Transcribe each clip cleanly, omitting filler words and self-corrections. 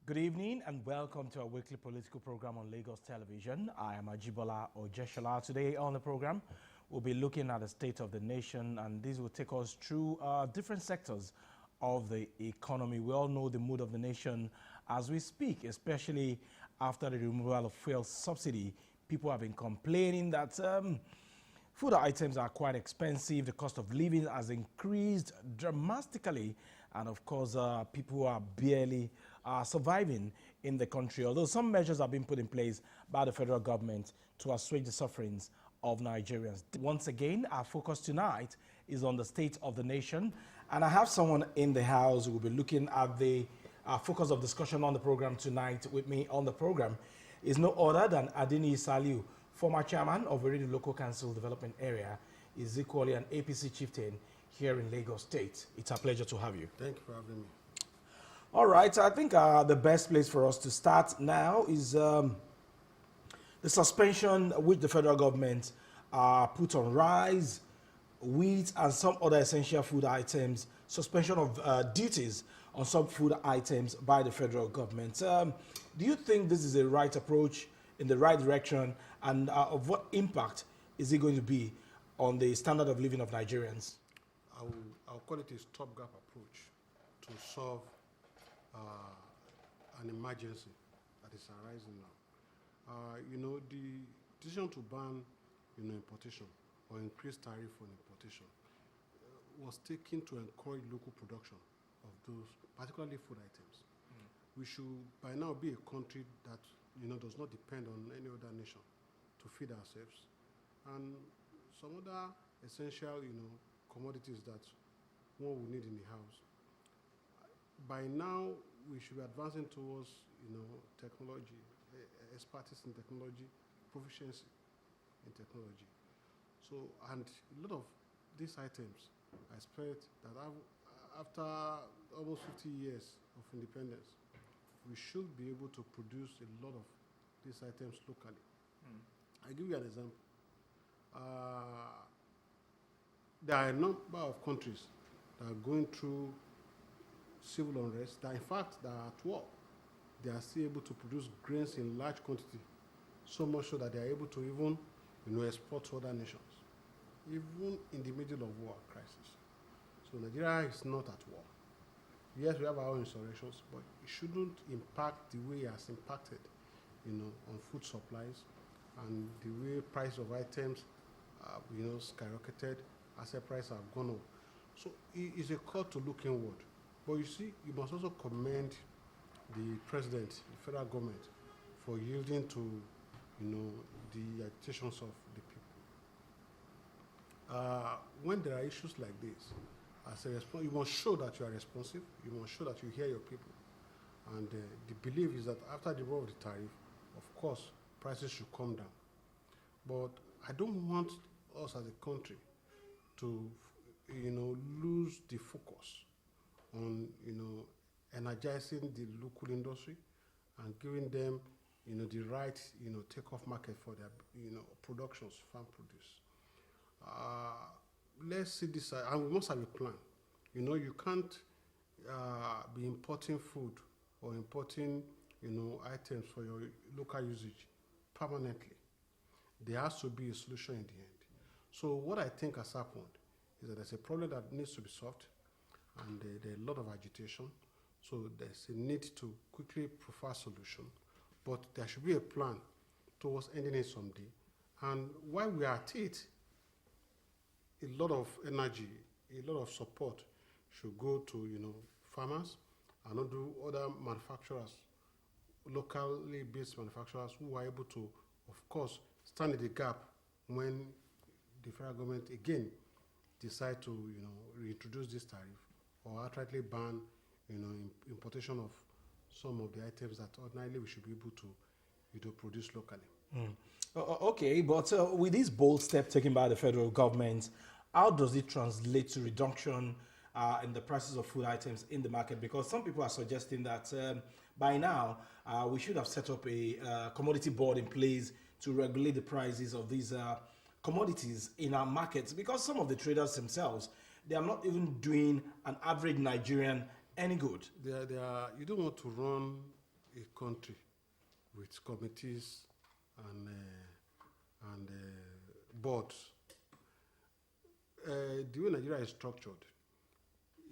Good evening and welcome to our weekly political program on Lagos Television. I am Ajibola Ojeshola. Today on the program, we'll be looking at the state of the nation, and this will take us through different sectors of the economy. We all know the mood of the nation as we speak, especially after the removal of fuel subsidy. People have been complaining that food items are quite expensive. The cost of living has increased dramatically. And of course, people are barely surviving in the country. Although some measures have been put in place by the federal government to assuage the sufferings of Nigerians. Once again, our focus tonight is on the state of the nation. And I have someone in the house who will be looking at the focus of discussion on the program tonight. With me on the program is no other than Adeniyi Saliu, former chairman of the Local Council Development Area, is equally an APC Chieftain here in Lagos State. It's a pleasure to have you. Thank you for having me. All right, I think the best place for us to start now is the suspension which the federal government put on rice, wheat, and some other essential food items, suspension of duties on some food items by the federal government. Do you think this is a right approach in the right direction, and of what impact is it going to be on the standard of living of Nigerians? I'll call it a stopgap approach to solve an emergency that is arising now. The decision to ban, importation or increase tariff on importation was taken to encourage local production of those, particularly food items. We should by now be a country that does not depend on any other nation to feed ourselves, and some other essential commodities that one will need in the house. By now, we should be advancing towards, technology, expertise in technology, proficiency in technology. So, and a lot of these items, I expect that after almost 50 years of independence, we should be able to produce a lot of these items locally. I'll give you an example. There are a number of countries that are going through civil unrest, that in fact they are at war. They are still able to produce grains in large quantity, so much so that they are able to even export to other nations, even in the middle of war crisis. So Nigeria is not at war. Yes, we have our own insurrections, but it shouldn't impact the way it has impacted on food supplies and the way price of items skyrocketed. Asset prices have gone up. So it is a call to look inward. But you see, you must also commend the president, the federal government, for yielding to, the agitations of the people. When there are issues like this, as a you must show that you are responsive. You must show that you hear your people. And the belief is that after the roll of the tariff, of course, prices should come down. But I don't want us as a country to, lose the focus on, energizing the local industry and giving them, the right, take-off market for their, productions, farm produce. Let's see this, and we must have a plan. You can't be importing food or importing, items for your local usage permanently. There has to be a solution in the end. So what I think has happened is that there's a problem that needs to be solved, and there's a lot of agitation. So there's a need to quickly prefer a solution, but there should be a plan towards ending it someday. And while we are at it, a lot of energy, a lot of support should go to farmers and other manufacturers, locally based manufacturers who are able to, of course, stand in the gap when the federal government again decide to reintroduce this tariff or outrightly ban importation of some of the items that ordinarily we should be able to produce locally. Okay, but with this bold step taken by the federal government, how does it translate to reduction in the prices of food items in the market? Because some people are suggesting that by now we should have set up a commodity board in place to regulate the prices of these commodities in our markets, because some of the traders themselves, they are not even doing an average Nigerian any good. You don't want to run a country with committees and boards. The way Nigeria is structured,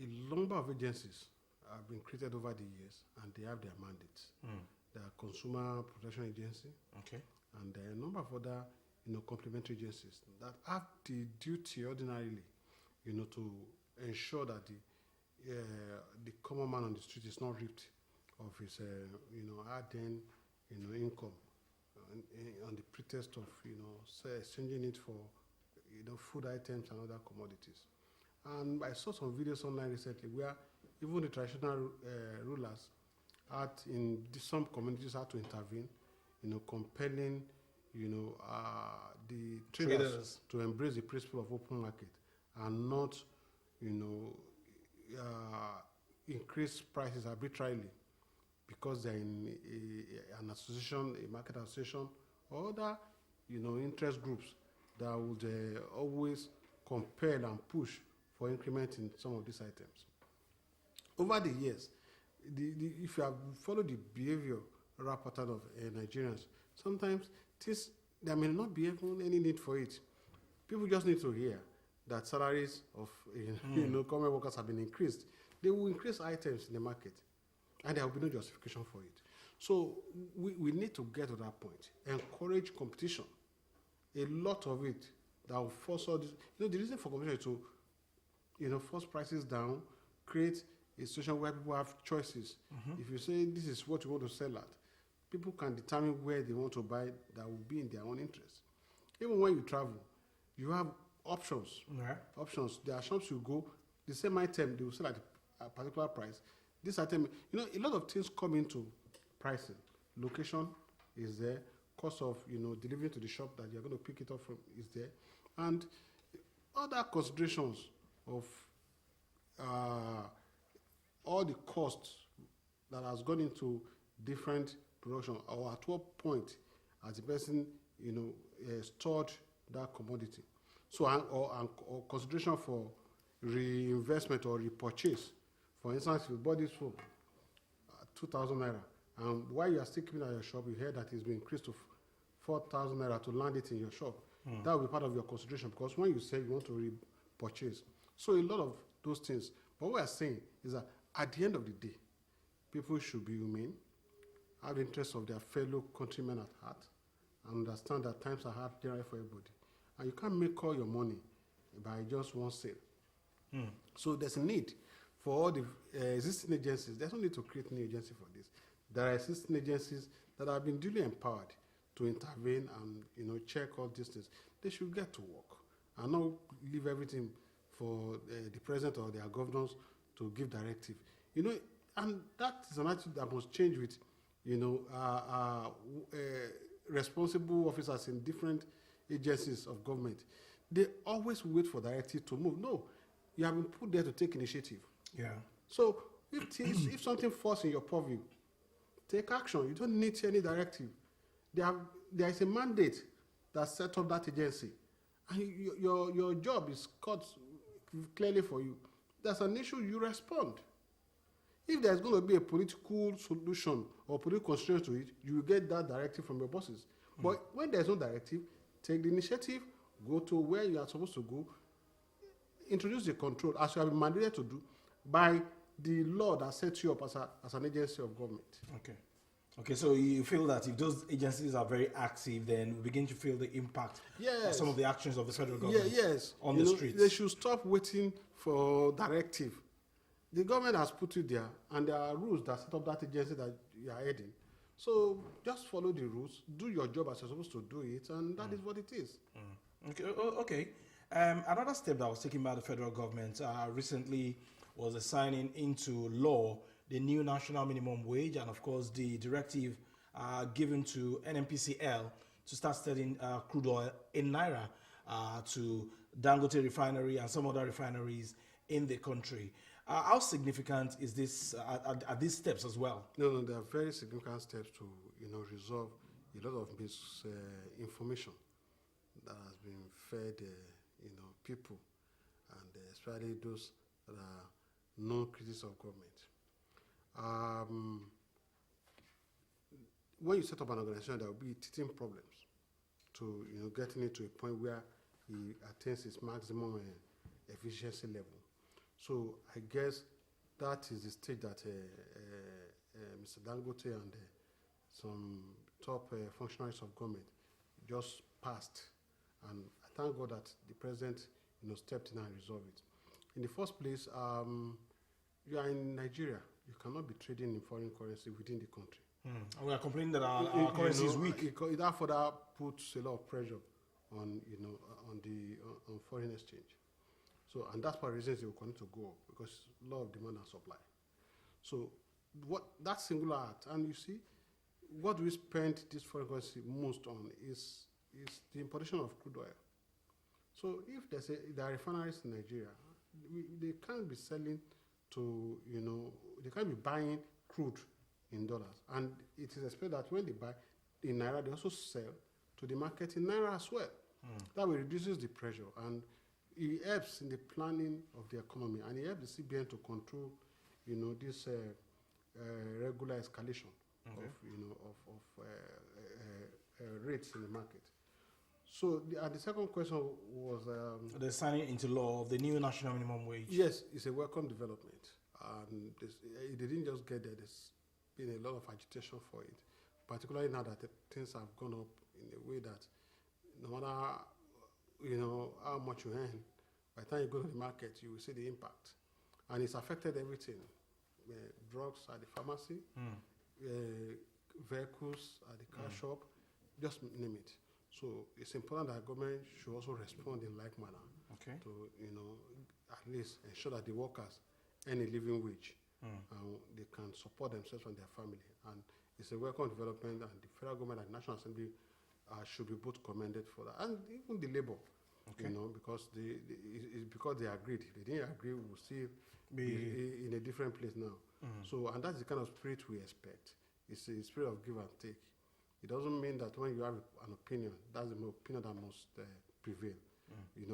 a number of agencies have been created over the years, and they have their mandates. There are Consumer Protection Agency, Okay. and there are a number of other, complementary agencies that have the duty ordinarily, to ensure that the common man on the street is not ripped of his, hard-earned, income on the pretext of, say, exchanging it for, food items and other commodities. And I saw some videos online recently where even the traditional rulers some communities had to intervene, compelling, the traders to embrace the principle of open market and not, increase prices arbitrarily because they're in an association, a market association, or other, interest groups that would always compel and push for increment in some of these items. Over the years, if you have followed the behavioral pattern of Nigerians, sometimes there may not be even any need for it. People just need to hear that salaries of government workers have been increased. They will increase items in the market, and there will be no justification for it. So we need to get to that point. Encourage competition. A lot of it that will force all this. The reason for competition is to, force prices down, create a situation where people have choices. If you say this is what you want to sell at, people can determine where they want to buy that will be in their own interest. Even when you travel, you have options. Yeah. Options. There are shops you go, the same item they will sell at a particular price. This item, a lot of things come into pricing. Location is there. Cost of, delivering to the shop that you're going to pick it up from is there. And other considerations of all the costs that has gone into different production, or at what point as the person, stored that commodity. So, or consideration for reinvestment or repurchase. For instance, if you bought this phone at 2,000 naira, and while you are still keeping it at your shop, you hear that it's been increased to 4,000 naira to land it in your shop. That will be part of your consideration, because when you say you want to repurchase, so a lot of those things. But what we are saying is that at the end of the day, people should be humane, have the interests of their fellow countrymen at heart, and understand that times are hard generally for everybody. And you can't make all your money by just one sale. So there's a need for all the existing agencies. There's no need to create new agency for this. There are existing agencies that have been duly empowered to intervene and check all these things. They should get to work and not leave everything for the president or their governors to give directive. And that is an attitude that must change with responsible officers in different agencies of government. They always wait for directive to move. No, you have been put there to take initiative. Yeah. So if something falls in your purview, take action. You don't need any directive. There is a mandate that set up that agency, and your job is cut clearly for you. There's an issue, you respond. If there's going to be a political solution or political constraint to it, you will get that directive from your bosses. But when there's no directive, take the initiative, go to where you are supposed to go, introduce the control, as you have been mandated to do by the law that sets you up as an agency of government. Okay, so you feel that if those agencies are very active, then we begin to feel the impact of some of the actions of the federal government on the streets. They should stop waiting for directive. The government has put you there, and there are rules that set up that agency that you are heading. So just follow the rules, do your job as you're supposed to do it, and that is what it is. Okay. Another step that was taken by the federal government recently was the signing into law the new national minimum wage, and of course the directive given to NNPCL to start selling crude oil in naira to Dangote refinery and some other refineries in the country. How significant is this? Are these steps as well? No, they are very significant steps to resolve a lot of misinformation that has been fed people, and especially those that are non-critics of government. when you set up an organization, there will be teething problems to getting it to a point where he attains its maximum efficiency level. So I guess that is the stage that Mr. Dangote and some top functionaries of government just passed, and I thank God that the president stepped in and resolved it. In the first place, you are in Nigeria. You cannot be trading in foreign currency within the country. And we are complaining that our currency is weak. That further puts a lot of pressure on on foreign exchange. So, and that's why reasons it will continue to go up, because law of demand and supply. So, what that singular act, and you see, what we spend this foreign currency most on is the importation of crude oil. So, if there are refineries in Nigeria, they can't be selling to they can't be buying crude in dollars, and it is expected that when they buy in naira, they also sell to the market in naira as well. That way reduces the pressure, and it helps in the planning of the economy, and it helps the CBN to control, this regular escalation of rates in the market. So, the second question was the signing into law of the new national minimum wage. Yes, it's a welcome development, and it didn't just get there. There's been a lot of agitation for it, particularly now that things have gone up in a way that no matter how much you earn, by the time you go to the market, you will see the impact, and it's affected everything: drugs at the pharmacy, vehicles at the car shop, just name it. So it's important that government should also respond in like manner to at least ensure that the workers earn a living wage and they can support themselves and their family. And it's a welcome development, and the federal government and National Assembly should be both commended for that, and even the labor, because they agreed. If they didn't agree, we'll still be in a different place now. So, and that's the kind of spirit we expect. It's a spirit of give and take. It doesn't mean that when you have an opinion, that's the opinion that must prevail.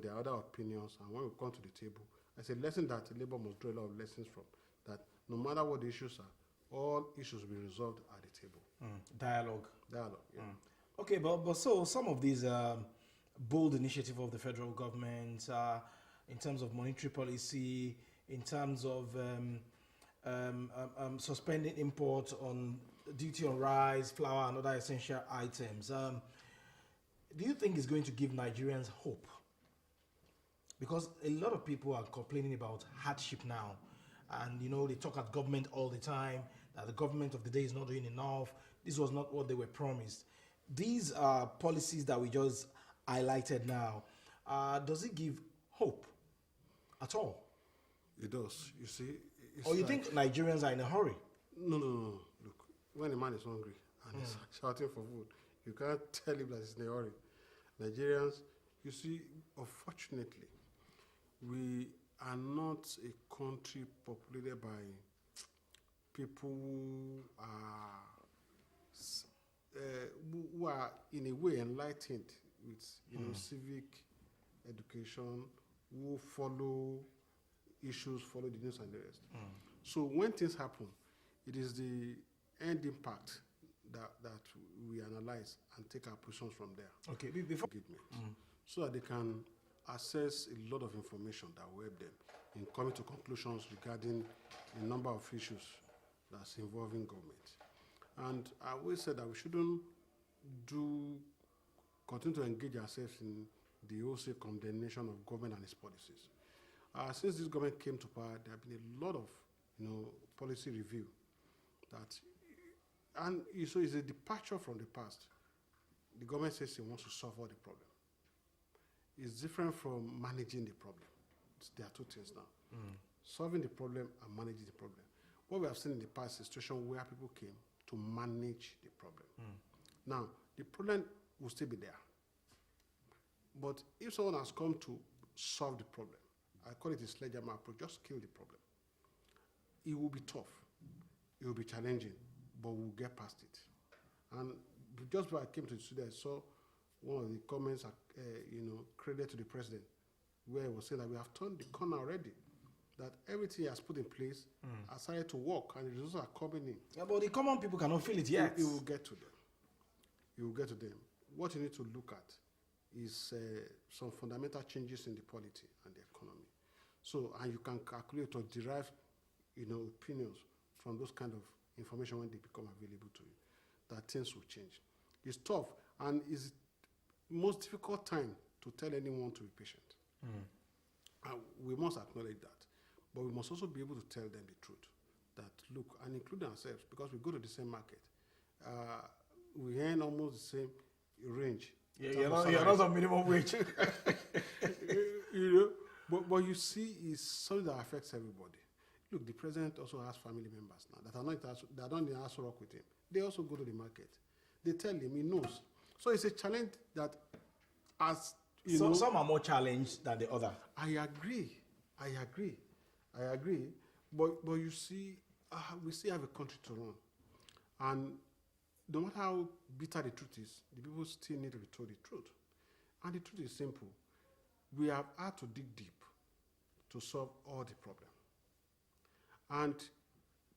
There are other opinions, and when we come to the table, it's a lesson that Labour must draw a lot of lessons from, that no matter what the issues are, all issues will be resolved at the table. Dialogue, yeah. Okay, but so some of these bold initiatives of the federal government in terms of monetary policy, in terms of suspending imports on duty on rice, flour, and other essential items. Do you think it's going to give Nigerians hope? Because a lot of people are complaining about hardship now, and they talk at government all the time that the government of the day is not doing enough. This was not what they were promised. These are policies that we just highlighted now. Does it give hope at all? It does. You see. Or you think Nigerians are in a hurry? No. Look, when a man is hungry and is shouting for food, you can't tell him that he's in a hurry. Nigerians, you see, unfortunately, we are not a country populated by people who are in a way enlightened with civic education, who follow issues, follow the news and the rest. So when things happen, it is the end impact that we analyze and take our positions from there. Okay, before so that they can access a lot of information that will help them in coming to conclusions regarding a number of issues that's involving government. And I always said that we shouldn't continue to engage ourselves in the wholesale condemnation of government and its policies. Since this government came to power, there have been a lot of policy review and so it's a departure from the past. The government says it wants to solve all the problem. It's different from managing the problem. There are two things now. Solving the problem and managing the problem. What we have seen in the past is a situation where people came to manage the problem. Now, the problem will still be there. But if someone has come to solve the problem, I call it a sledgehammer approach, just kill the problem. It will be tough. It will be challenging, but we'll get past it. And just before I came to the studio, I saw one of the comments, credit to the president, where he was saying that we have turned the corner already. that everything he has put in place has started to work and the results are coming in. Yeah, but the common people cannot feel it yet. It will get to them. It will get to them. What you need to look at is some fundamental changes in the polity and the economy. So, and you can calculate or derive, opinions from those kind of information when they become available to you, that things will change. It's tough, and it's the most difficult time to tell anyone to be patient. And we must acknowledge that. But we must also be able to tell them the truth. That, look, and include ourselves, because we go to the same market. We earn almost the same range. Yeah, you're not on minimum wage. But you see, it's something that affects everybody. Look, the president also has family members now that are not in the Aso Rock with him. They also go to the market. They tell him, he knows. So it's a challenge that, as you know, some are more challenged than the other. I agree. But you see, we still have a country to run. And no matter how bitter the truth is, the people still need to be told the truth. And the truth is simple. We have had to dig deep to solve all the problems. And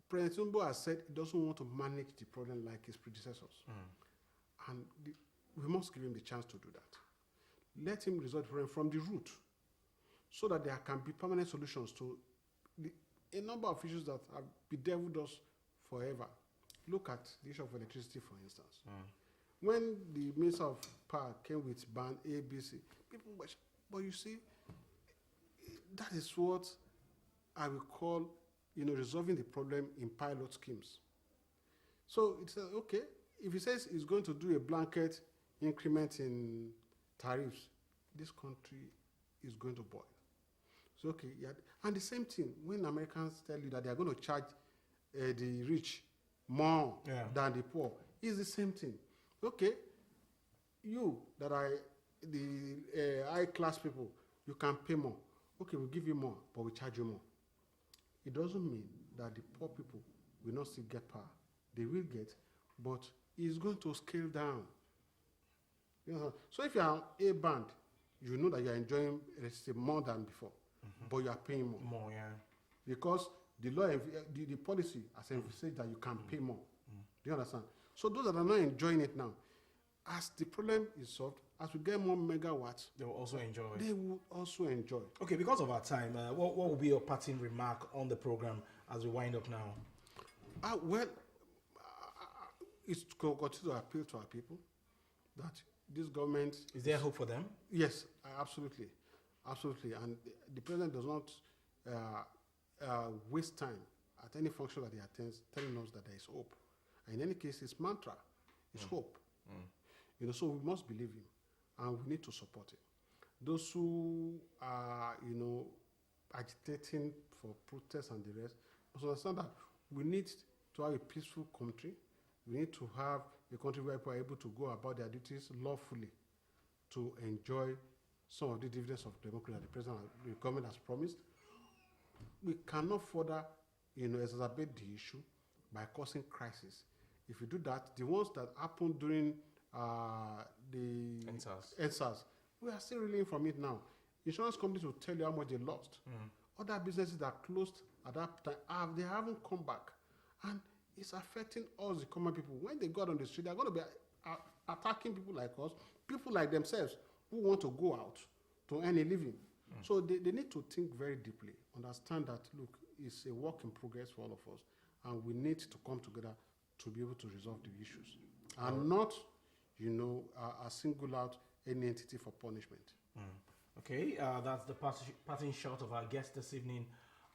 President Tinubu has said he doesn't want to manage the problem like his predecessors. And we must give him the chance to do that. Let him resolve the problem from the root so that there can be permanent solutions to a number of issues that have bedeviled us forever. Look at the issue of electricity, for instance. When the Minister of Power came with ban ABC, people were, but you see, that is what I will call, resolving the problem in pilot schemes. So it's okay, if he says he's going to do a blanket increment in tariffs, this country is going to boil. So okay, yeah. And the same thing, when Americans tell you that they are going to charge the rich more than the poor, it's the same thing. Okay, you that are the high-class people, you can pay more. Okay, we'll give you more, but we charge you more. It doesn't mean that the poor people will not still get power. They will get, but it's going to scale down. So if you are a band, you know that you are enjoying electricity more than before, but you are paying more. More, yeah. Because the law, the policy has emphasized that you can pay more. Do you understand? So those that are not enjoying it now, as the problem is solved, as we get more megawatts, they will also enjoy. They will also enjoy. Okay, because of our time, what will be your parting remark on the program as we wind up now? It's to continue to appeal to our people that this government... Is there hope for them? Yes, absolutely. Absolutely. And the president does not waste time at any function that he attends telling us that there is hope. And in any case, his mantra is hope. So we must believe him, and we need to support him. Those who are, agitating for protests and the rest, must understand that we need to have a peaceful country. We need to have a country where people are able to go about their duties lawfully to enjoy some of the dividends of democracy that the president, the government has promised. We cannot further, exacerbate the issue by causing crisis. If you do that, the ones that happened during the NSAS, we are still reeling from it now. Insurance companies will tell you how much they lost. Other businesses that closed at that time, they haven't come back. And it's affecting us, the common people. When they go out on the street, they're going to be attacking people like us, people like themselves who want to go out to earn a living. So they need to think very deeply, understand that, look, it's a work in progress for all of us, and we need to come together to be able to resolve the issues. And not, single out any entity for punishment. Okay, that's the parting shot of our guest this evening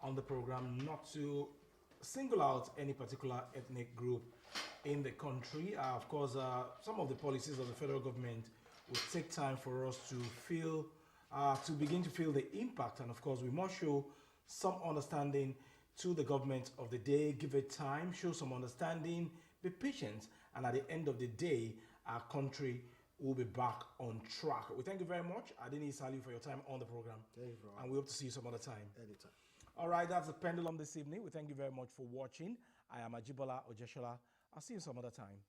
on the program, not to single out any particular ethnic group in the country. Of course, some of the policies of the federal government will take time for us to begin to feel the impact. And of course, we must show some understanding to the government of the day, give it time, show some understanding, be patient, and at the end of the day, our country will be back on track. We thank you very much, Adeniyi, Saliu, for your time on the program. Thank you, and we hope to see you some other time. Anytime. All right, that's the Pendulum this evening. We thank you very much for watching. I am Ajibola Ojeshola. I'll see you some other time.